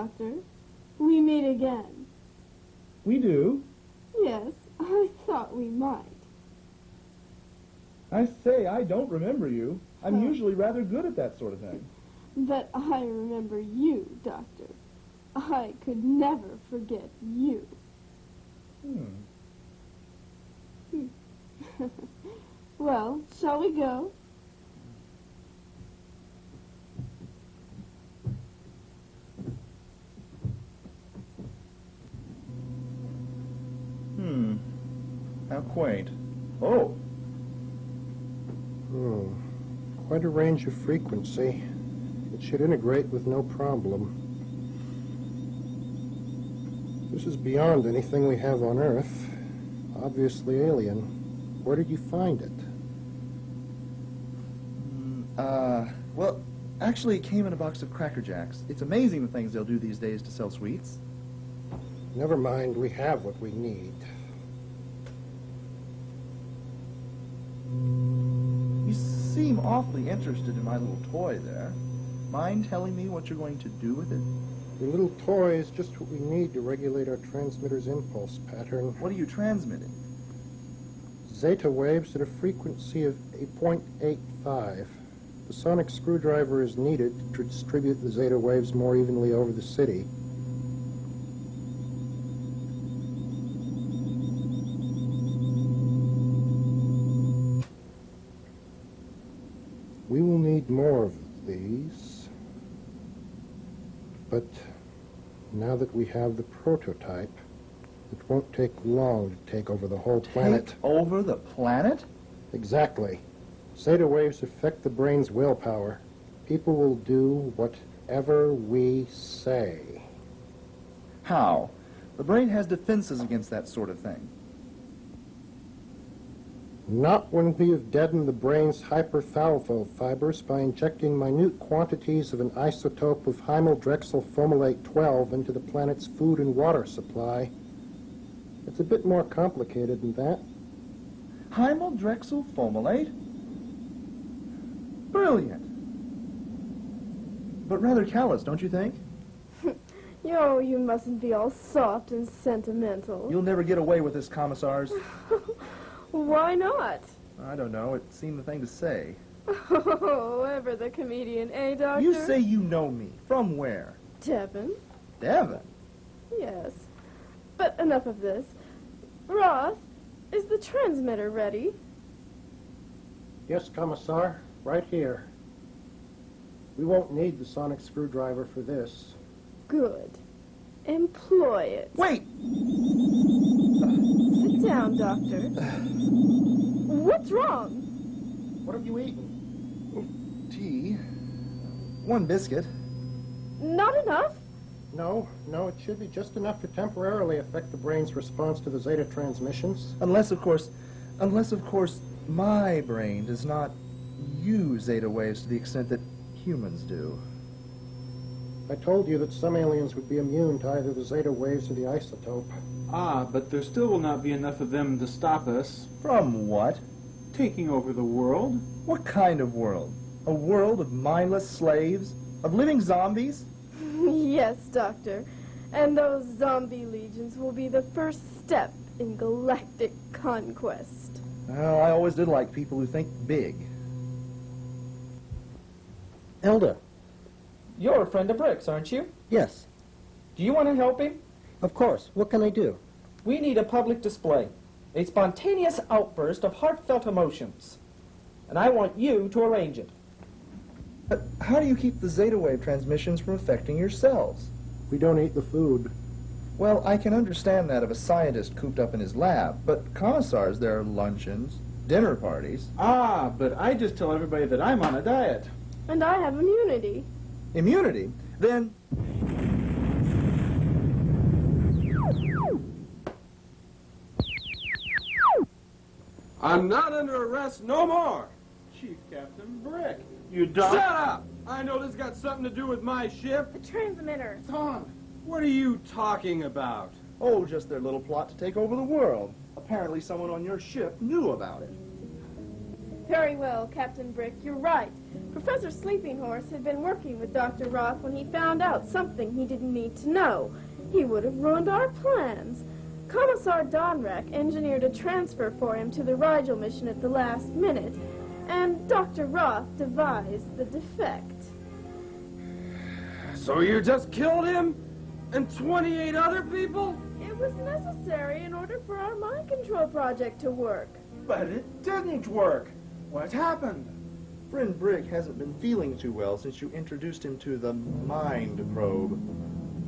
Doctor. We meet again. We do? Yes, I thought we might. I say, I don't remember you. I'm usually rather good at that sort of thing. But I remember you, Doctor. I could never forget you. Well, shall we go? How quaint. Oh. Quite a range of frequency. It should integrate with no problem. This is beyond anything we have on Earth. Obviously alien. Where did you find it? Well, actually it came in a box of Cracker Jacks. It's amazing the things they'll do these days to sell sweets. Never mind, we have what we need. You seem awfully interested in my little toy there. Mind telling me what you're going to do with it? Your little toy is just what we need to regulate our transmitter's impulse pattern. What are you transmitting? Zeta waves at a frequency of 0.85. The sonic screwdriver is needed to distribute the zeta waves more evenly over the city. We will need more of these, but now that we have the prototype, it won't take long to take over the whole planet. Take over the planet? Exactly. Zeta waves affect the brain's willpower. People will do whatever we say. How? The brain has defenses against that sort of thing. Not when we have deadened the brain's hyperthalamus fibers by injecting minute quantities of an isotope of hymaldrexylfomylate-12 into the planet's food and water supply. It's a bit more complicated than that. Hymaldrexylfomylate? Brilliant. But rather callous, don't you think? Yo, you mustn't be all soft and sentimental. You'll never get away with this, commissars. Why not? I don't know. It seemed the thing to say. Oh, ever the comedian, eh, Doctor? You say you know me. From where? Devon. Devon? Yes. But enough of this. Roth, is the transmitter ready? Yes, Commissar, right here. We won't need the sonic screwdriver for this. Good. Employ it. Wait! Sit down, Doctor. What's wrong? What have you eaten? Tea. One biscuit. Not enough? No, it should be just enough to temporarily affect the brain's response to the zeta transmissions. Unless, of course, my brain does not use zeta waves to the extent that humans do. I told you that some aliens would be immune to either the zeta waves or the isotope. Ah, but there still will not be enough of them to stop us From what? taking over the world. What kind of world? A world of mindless slaves? Of living zombies? Yes, Doctor. And those zombie legions will be the first step in galactic conquest. Well, I always did like people who think big. Elder. You're a friend of Rick's, aren't you? Yes, Do you want to help him? of course. What can I do? We need a public display, a spontaneous outburst of heartfelt emotions. And I want you to arrange it. But how do you keep the zeta wave transmissions from affecting your cells? We don't eat the food. Well, I can understand that of a scientist cooped up in his lab, but commissars, there are luncheons, dinner parties. Ah, but I just tell everybody that I'm on a diet. And I have immunity. Immunity? Then... I'm not under arrest no more. Chief Captain Brick. You Shut up! I know this got something to do with my ship. The transmitter. It's on. What are you talking about? Oh, just their little plot to take over the world. Apparently someone on your ship knew about it. Very well, Captain Brick, you're right. Professor Sleeping Horse had been working with Dr. Roth when he found out something he didn't need to know. He would have ruined our plans. Commissar Donrek engineered a transfer for him to the Rigel mission at the last minute, and Dr. Roth devised the defect. So you just killed him? And 28 other people? It was necessary in order for our mind control project to work. But it didn't work. What happened? Friend Brick hasn't been feeling too well since you introduced him to the mind probe.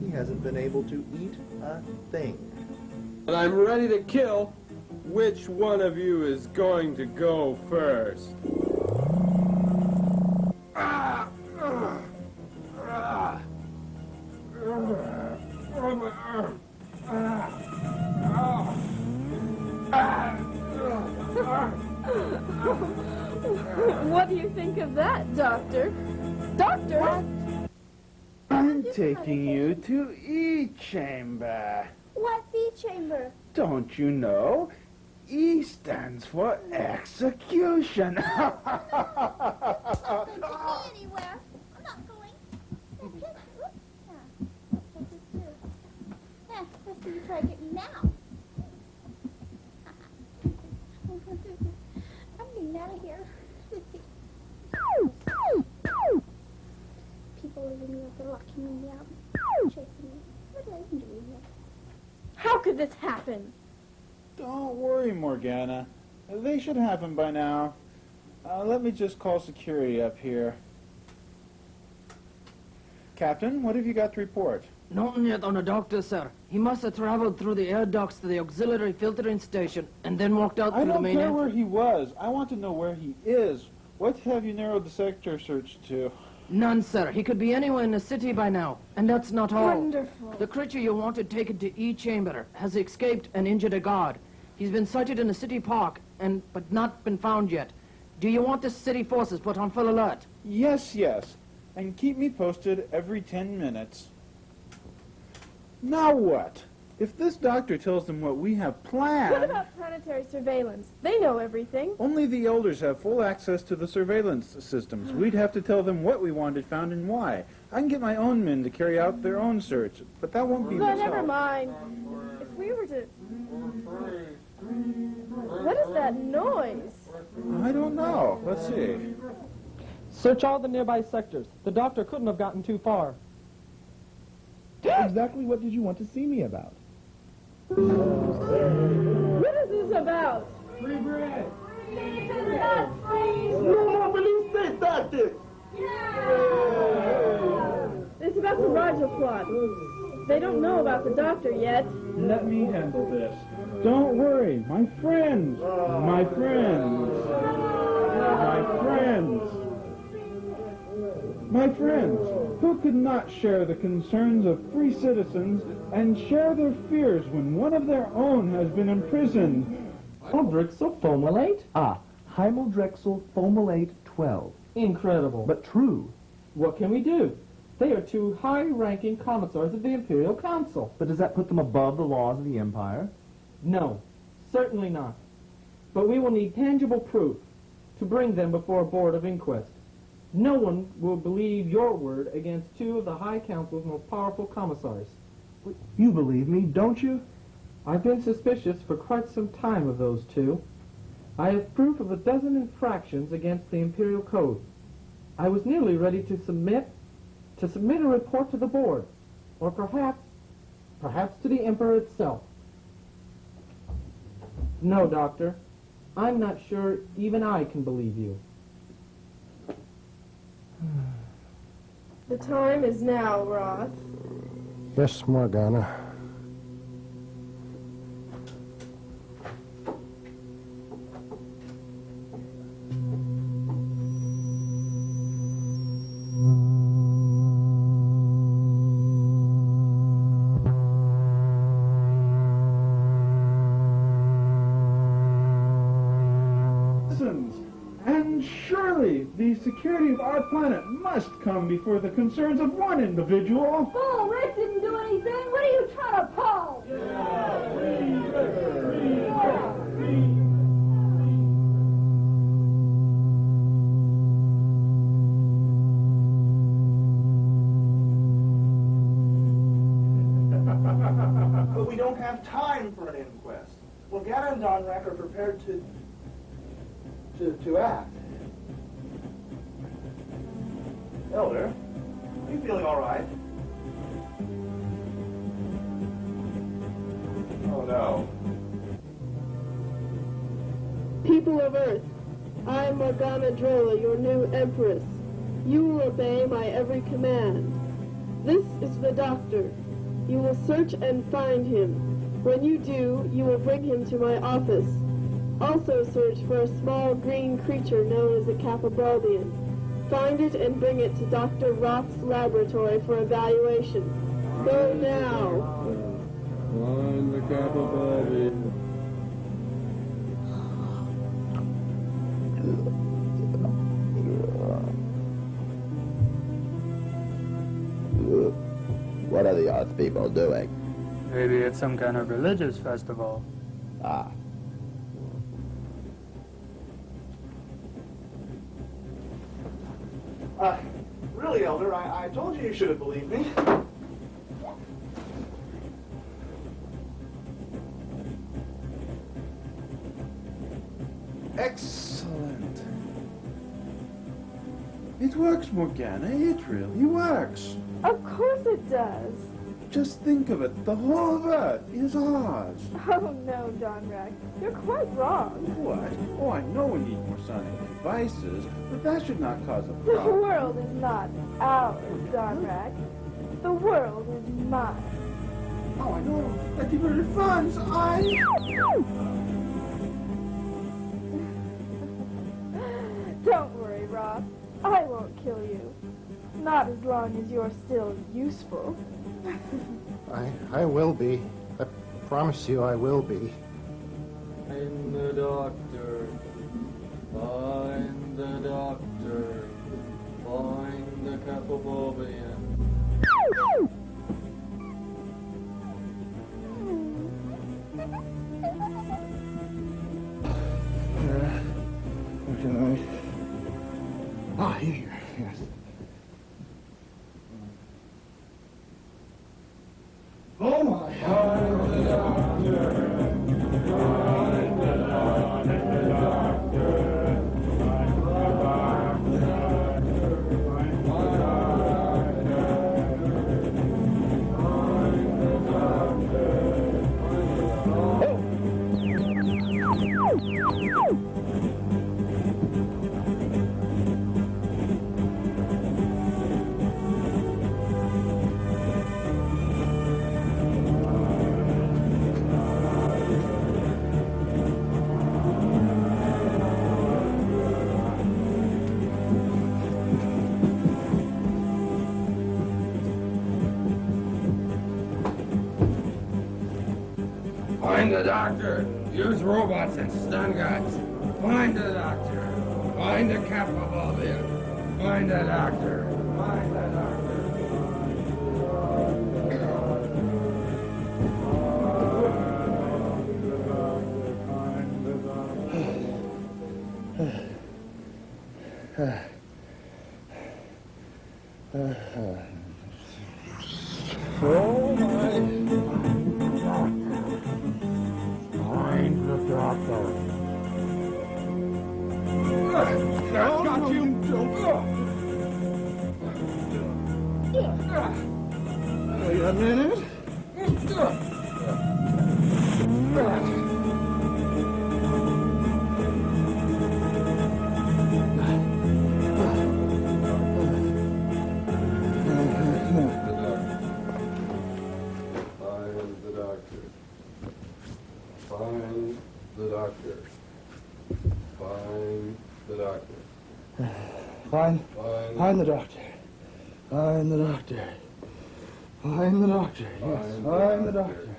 He hasn't been able to eat a thing. And I'm ready to kill. Which one of you is going to go first? What do you think of that, Doctor? Doctor? I'm taking you to E chamber. What's E-chamber? Don't you know? E stands for execution. I'm not going to take me anywhere. I'm not going. Let's see you try to get me now. I'm getting out of here. Let's see. People are leaving me up there, locking me out, chasing me. What did I even do here? How could this happen? Don't worry, Morgana. They should have him by now. Let me just call security up here. Captain, what have you got to report? Nothing yet on the doctor, sir. He must have traveled through the air ducts to the auxiliary filtering station and then walked out I through the don't main care entrance. where he was. I want to know where he is. What have you narrowed the sector search to? None, sir. He could be anywhere in the city by now. And that's not all. Wonderful. The creature you wanted taken to E-chamber has escaped and injured a guard. He's been sighted in the city park, but not been found yet. Do you want the city forces put on full alert? Yes, yes. And keep me posted every 10 minutes. Now what? If this doctor tells them what we have planned... What about planetary surveillance? They know everything. Only the elders have full access to the surveillance systems. We'd have to tell them what we wanted found and why. I can get my own men to carry out their own search, but that won't be much Never help. mind. If we were to... What is that noise? I don't know. Let's see. Search all the nearby sectors. The doctor couldn't have gotten too far. Exactly what did you want to see me about? What is this about? Free bread! It's about the Rigel plot. They don't know about the doctor yet. Let me handle this. Don't worry. My friends. My friends. My friends. My friends, who could not share the concerns of free citizens and share their fears when one of their own has been imprisoned? Drexel Fomalate? Hymodrexyl Fomalate 12. Incredible. But true. What can we do? They are two high-ranking commissars of the Imperial Council. But does that put them above the laws of the Empire? No, certainly not. But we will need tangible proof to bring them before a board of inquest. No one will believe your word against two of the High Council's most powerful commissars. You believe me, don't you? I've been suspicious for quite some time of those two. I have proof of a dozen infractions against the Imperial Code. I was nearly ready to submit a report to the board, or perhaps to the Emperor itself. No, Doctor, I'm not sure even I can believe you. The time is now, Roth. Yes, Morgana. And surely the security of our planet must come before the concerns of one individual. Oh, Rick didn't do anything. What are you trying to pull? have time for an inquest. Well, Gannon and Donrack are prepared to act. Elder, are you feeling all right? Oh, no. People of Earth, I am Morgana Drola, your new Empress. You will obey my every command. This is the Doctor. You will search and find him. When you do, you will bring him to my office. Also search for a small green creature known as a Capabulbian. Find it and bring it to Dr. Roth's laboratory for evaluation. Go now. Find the Capabulbian. What are the Earth people doing? Maybe it's some kind of religious festival. Ah. Really, Elder, I told you should have believed me. Excellent. It works, Morgana. It really works. Of course it does. Just think of it. The whole of Earth is ours. Oh no, Donrack. You're quite wrong. What? Oh, I know we need more sonic devices, but that should not cause a The problem. world is not ours, Donrack. The world is mine. Oh, I know. I diverted funds. Don't worry, Rob. I won't kill you. Not as long as you're still useful. I will be. I promise you I will be. Find the Doctor. Find the Doctor. Find the Capabulbian. Here. Yes. Oh my! Find the Doctor. Use robots and stun guns. Find the Doctor. Find the Capabulbian. Find the Doctor. Find the Doctor. Oh my! Find the Doctor. Got you. Wait a minute. Find the Doctor. Find the Doctor. Find the Doctor. Find the Doctor. Find the Doctor. Yes, find the Doctor.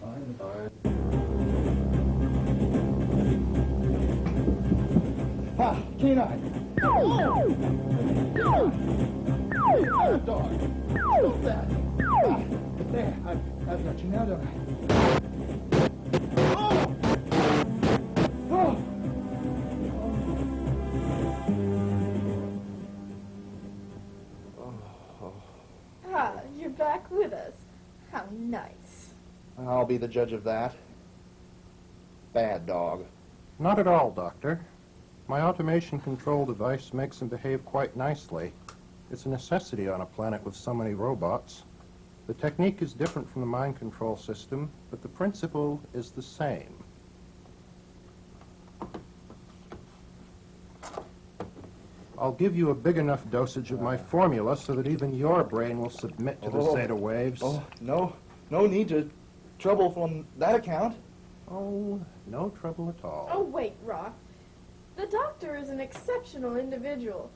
Find the Doctor. Ah, canine. Dog. Stop that. Ah, there, I've got you now, don't I? Ah, you're back with us. How nice. I'll be the judge of that. Bad dog. Not at all, Doctor. My automation control device makes him behave quite nicely. It's a necessity on a planet with so many robots. The technique is different from the mind control system, but the principle is the same. I'll give you a big enough dosage of my formula so that even your brain will submit to the zeta waves. Oh, no need to trouble from that account. Oh, no trouble at all. Oh, wait, Roth. The doctor is an exceptional individual.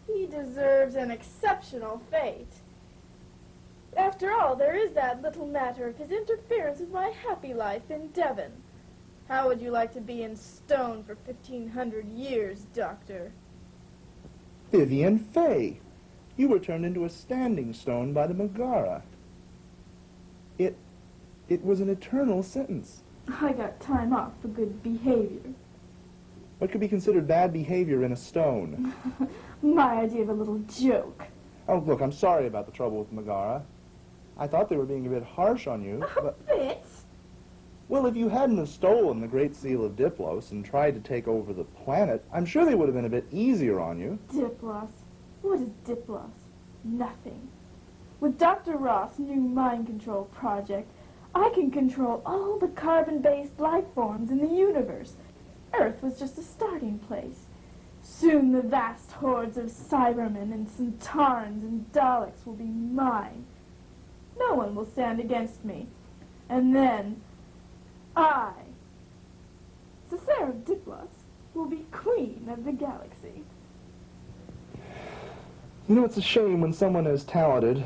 He deserves an exceptional fate. After all, there is that little matter of his interference with my happy life in Devon. How would you like to be in stone for 1,500 years, Doctor? Vivian Fay, you were turned into a standing stone by the Megara. It was an eternal sentence. I got time off for good behavior. What could be considered bad behavior in a stone? My idea of a little joke. Oh, look, I'm sorry about the trouble with Megara. I thought they were being a bit harsh on you. A bit? Well, if you hadn't have stolen the Great Seal of Diplos and tried to take over the planet, I'm sure they would have been a bit easier on you. Diplos? What is Diplos? Nothing. With Dr. Roth's new mind control project, I can control all the carbon-based life forms in the universe. Earth was just a starting place. Soon the vast hordes of Cybermen and Centaurans and Daleks will be mine. No one will stand against me. And then, I, Cicera of Diplos, will be queen of the galaxy. You know, it's a shame when someone as talented,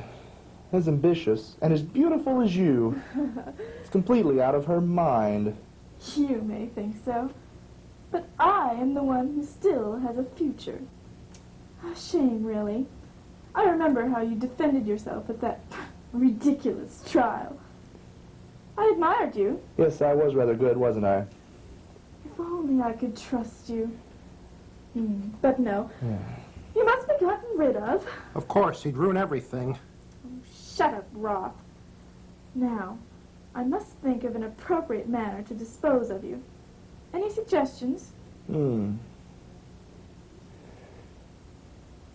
as ambitious, and as beautiful as you is completely out of her mind. You may think so, but I am the one who still has a future. A shame, really. I remember how you defended yourself at that ridiculous trial. I admired you. Yes, I was rather good, wasn't I? If only I could trust you. But no. You must be gotten rid of. Of course, he'd ruin everything. Oh, shut up, Roth. Now, I must think of an appropriate manner to dispose of you. Any suggestions?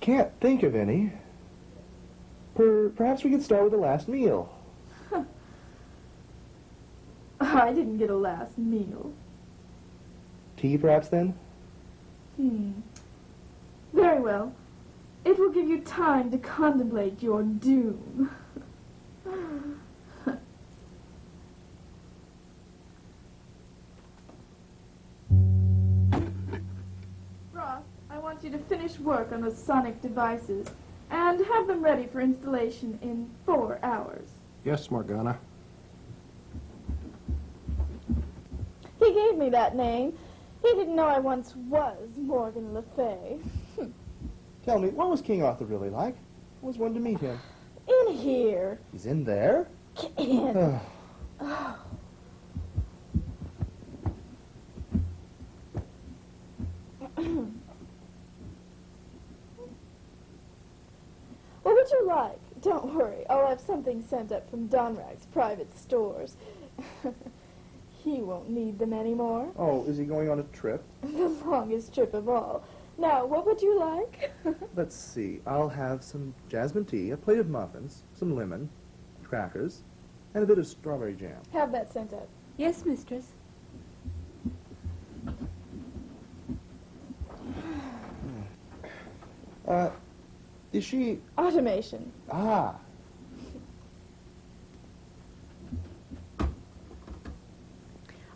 Can't think of any. Perhaps we could start with the last meal. I didn't get a last meal. Tea, perhaps, then? Very well. It will give you time to contemplate your doom. Roth, I want you to finish work on those sonic devices and have them ready for installation in 4 hours. Yes, Morgana. He gave me that name. He didn't know I once was Morgan Le Fay. Tell me, what was King Arthur really like? I always wanted to meet him. In here. He's in there? Get in. What would you like? Don't worry. I'll have something sent up from Donrag's private stores. He won't need them anymore. Oh, is he going on a trip? The longest trip of all. Now, what would you like? Let's see. I'll have some jasmine tea, a plate of muffins, some lemon, crackers, and a bit of strawberry jam. Have that sent up. Yes, mistress. Is she... Automation. Ah.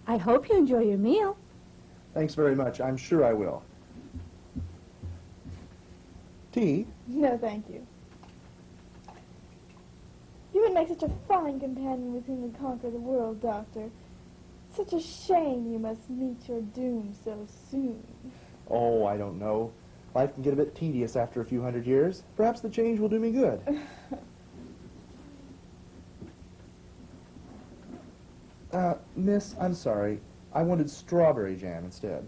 I hope you enjoy your meal. Thanks very much. I'm sure I will. Tea? No, thank you. You would make such a fine companion with whom to conquer the world, Doctor. Such a shame you must meet your doom so soon. Oh, I don't know. Life can get a bit tedious after a few hundred years. Perhaps the change will do me good. Miss, I'm sorry. I wanted strawberry jam instead.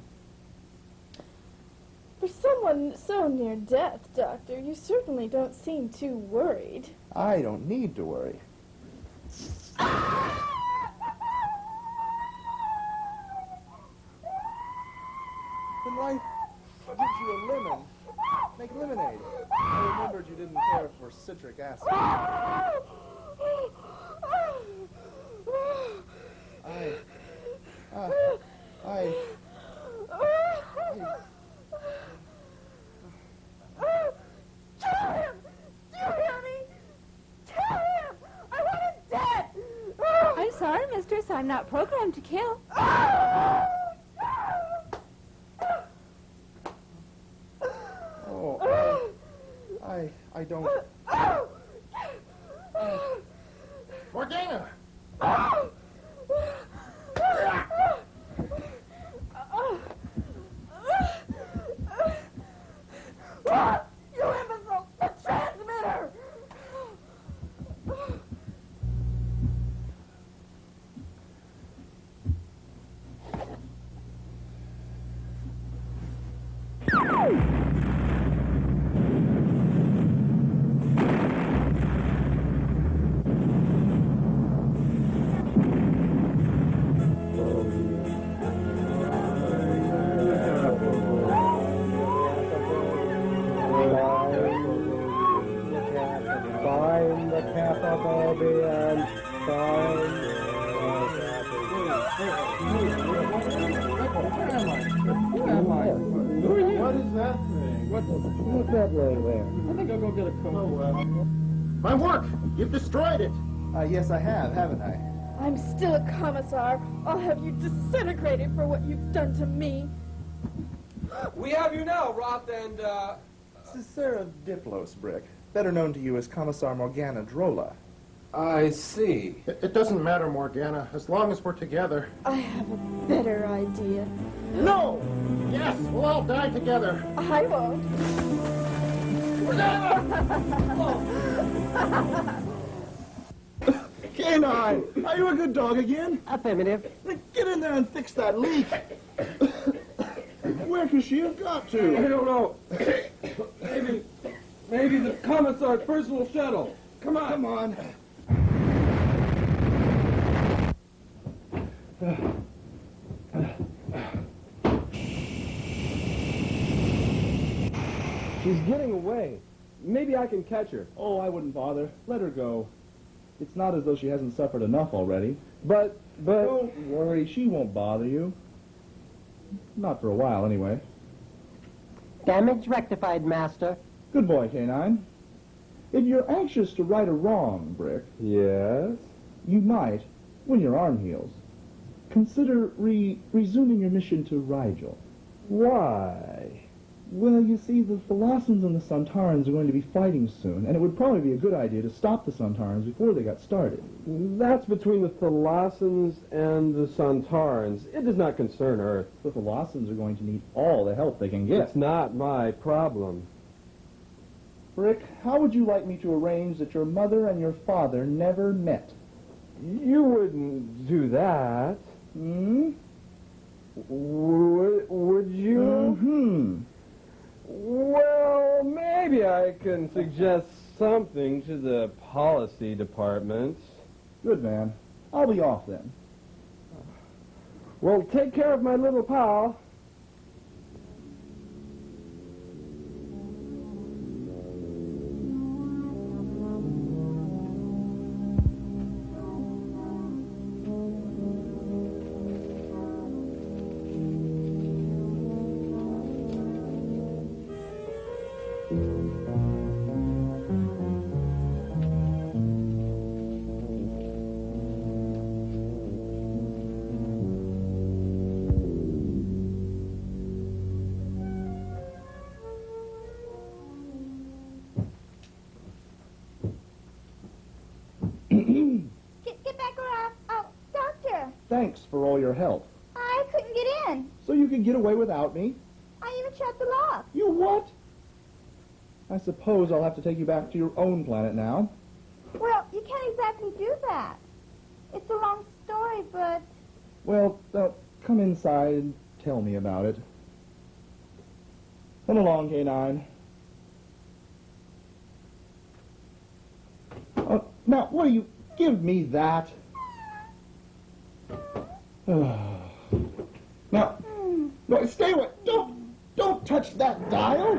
For someone so near death, Doctor, you certainly don't seem too worried. I don't need to worry. make lemonade. I remembered you didn't care for citric acid. Kill him! Do you hear me? Kill him! I want him dead! I'm sorry, mistress. I'm not programmed to kill. I don't... Morgana! You imbecile! The transmitter! Find the capable beyond. What is that thing? What's that laying there? I think I'll go get a coat. My work! You've destroyed it! Yes, I have, haven't I? I'm still a commissar. I'll have you disintegrated for what you've done to me. We have you now, Roth and, Cicera Diplos, Brick. Better known to you as Commissar Morgana Drola. I see. It doesn't matter, Morgana, as long as we're together. I have a better idea. No! Yes, we'll all die together. I won't. K9, are you a good dog again? Affirmative. Then get in there and fix that leak. Where could she have got to? I don't know. Maybe the commissar's personal shuttle. Come on. Come on. She's getting away. Maybe I can catch her. Oh, I wouldn't bother. Let her go. It's not as though she hasn't suffered enough already. But... Don't worry, she won't bother you. Not for a while, anyway. Damage rectified, Master. Good boy, K9. If you're anxious to right a wrong, Brick, Yes? you might, when your arm heals, consider resuming your mission to Rigel. Why? Well, you see, the Thalassans and the Santarans are going to be fighting soon, and it would probably be a good idea to stop the Santarans before they got started. That's between the Thalassans and the Santarans. It does not concern Earth. The Thalassans are going to need all the help they can get. It's not my problem. Brick, how would you like me to arrange that your mother and your father never met? You wouldn't do that. Hmm? Would you? Mm-hmm. Well, maybe I can suggest something to the policy department. Good, man. I'll be off then. Well, take care of my little pal. Get back around. Oh, Doctor, Thanks for all your help. I couldn't get in. So you could get away without me? I even shut the lock. You what? I suppose I'll have to take you back to your own planet now. Well, you can't exactly do that. It's a long story, but... Well, come inside and tell me about it. Come along, K9. Now, what do you... Give me that. Now, no, stay away. Don't touch that dial.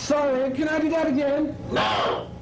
Sorry, can I do that again? No!